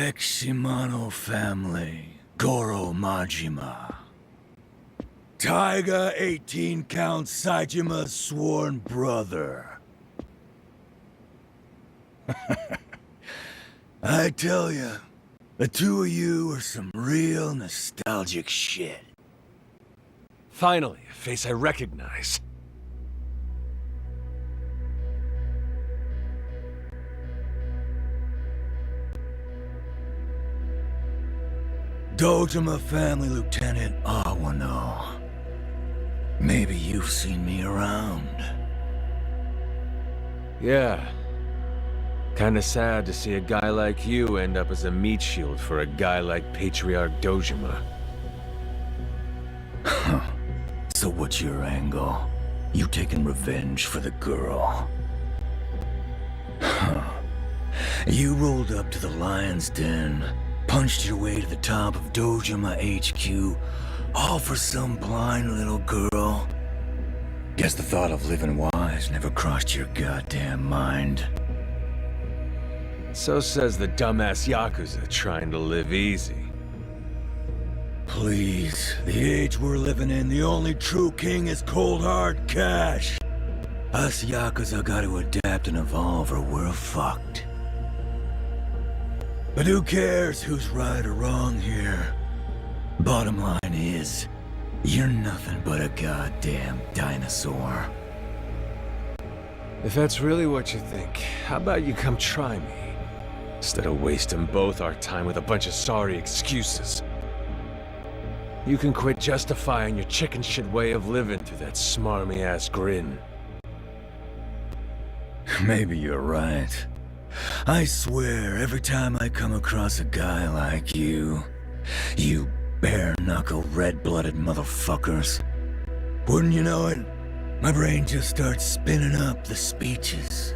Ex-Shimano family, Goro Majima. Taiga 18 Count Saijima's sworn brother. I tell ya, the two of you are some real nostalgic shit. Finally, a face I recognize. Dojima family Lieutenant Awano. Maybe you've seen me around. Yeah. Kinda sad to see a guy like you end up as a meat shield for a guy like Patriarch Dojima. So what's your angle? You taking revenge for the girl? You rolled up to the Lion's Den, punched your way to the top of Dojima HQ, all for some blind little girl. Guess the thought of living wise never crossed your goddamn mind. So says the dumbass Yakuza trying to live easy. Please, the age we're living in, the only true king is cold hard cash. Us Yakuza gotta adapt and evolve or we're fucked. But who cares who's right or wrong here? Bottom line is, you're nothing but a goddamn dinosaur. If that's really what you think, how about you come try me? Instead of wasting both our time with a bunch of sorry excuses. You can quit justifying your chicken shit way of living through that smarmy-ass grin. Maybe you're right. I swear, every time I come across a guy like you bare-knuckle, red-blooded motherfuckers, wouldn't you know it, my brain just starts spinning up the speeches.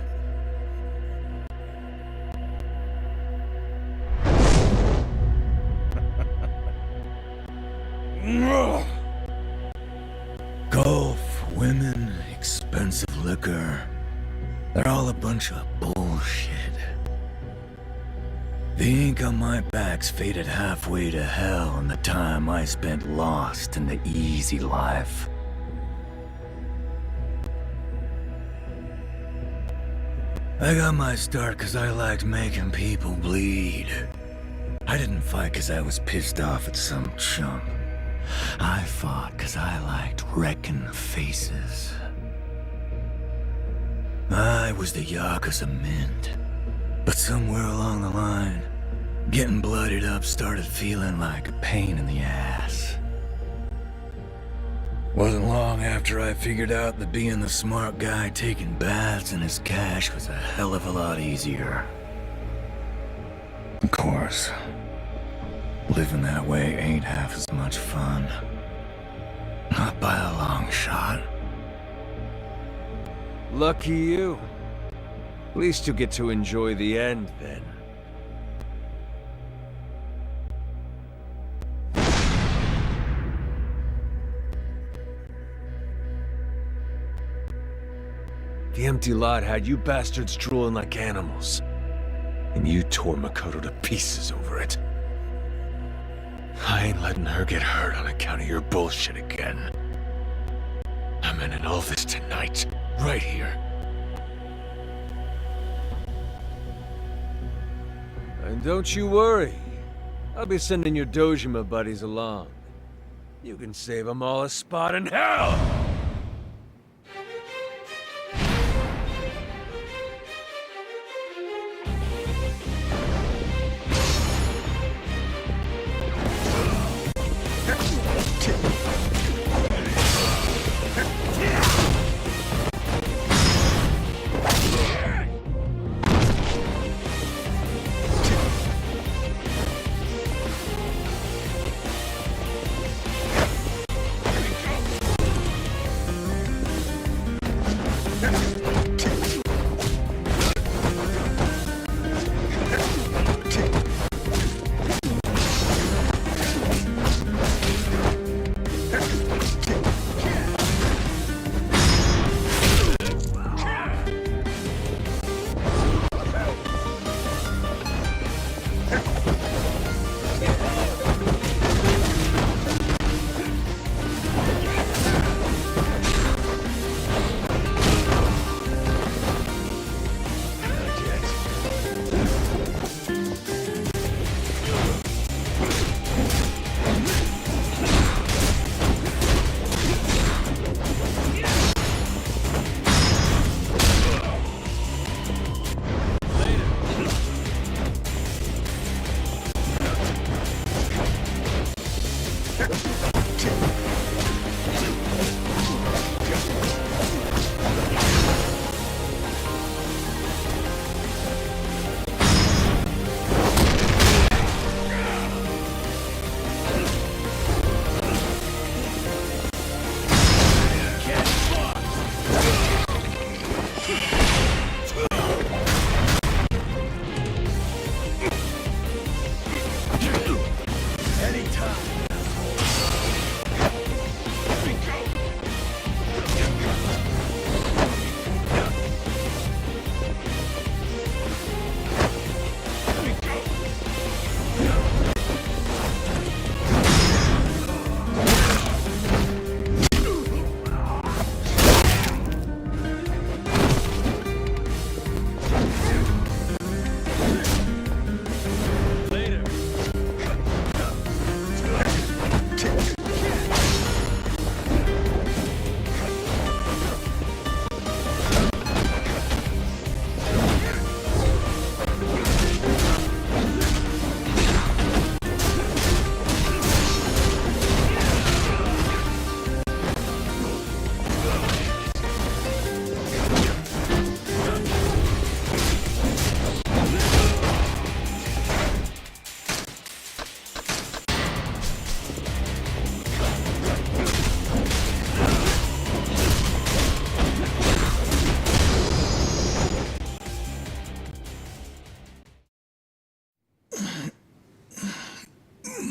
Golf, women, expensive liquor. They're all a bunch of bullshit. The ink on my back's faded halfway to hell in the time I spent lost in the easy life. I got my start because I liked making people bleed. I didn't fight because I was pissed off at some chump. I fought because I liked wrecking faces. I was the Yakuza mint, but somewhere along the line, getting bloodied up started feeling like a pain in the ass. Wasn't long after I figured out that being the smart guy taking baths in his cash was a hell of a lot easier. Of course, living that way ain't half as much fun. Not by a long shot. Lucky you. At least you'll get to enjoy the end, then. The empty lot had you bastards drooling like animals. And you tore Makoto to pieces over it. I ain't letting her get hurt on account of your bullshit again. I'm ending all this tonight, right here. And don't you worry. I'll be sending your Dojima buddies along. You can save them all a spot in hell!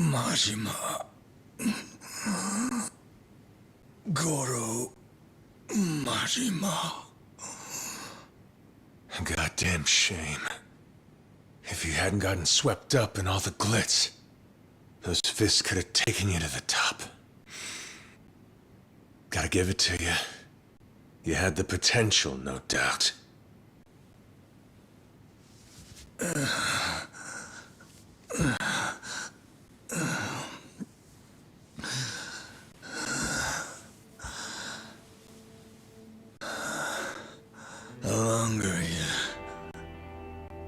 Majima. Goro Majima. Goddamn shame. If you hadn't gotten swept up in all the glitz, those fists could have taken you to the top. Gotta give it to you. You had the potential, no doubt. The longer you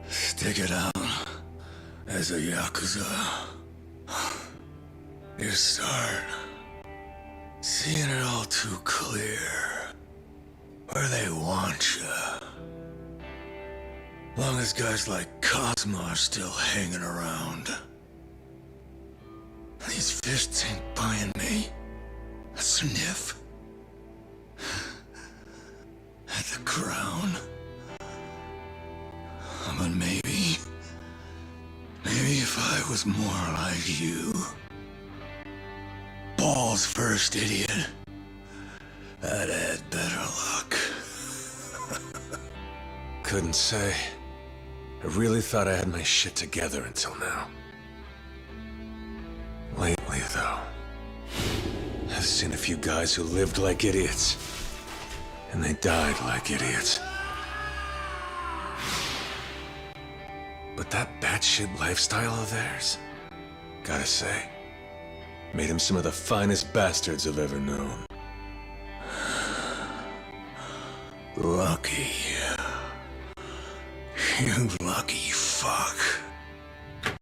stick it out as a Yakuza, you start seeing it all too clear. Where they want you. Long as guys like Cosmo are still hanging around. These fists ain't buying me a sniff at the crown. But maybe if I was more like you. Balls first, idiot. I'd had better luck. Couldn't say. I really thought I had my shit together until now. Lately, though, I've seen a few guys who lived like idiots, and they died like idiots. But that batshit lifestyle of theirs, gotta say, made them some of the finest bastards I've ever known. Lucky. You lucky fuck.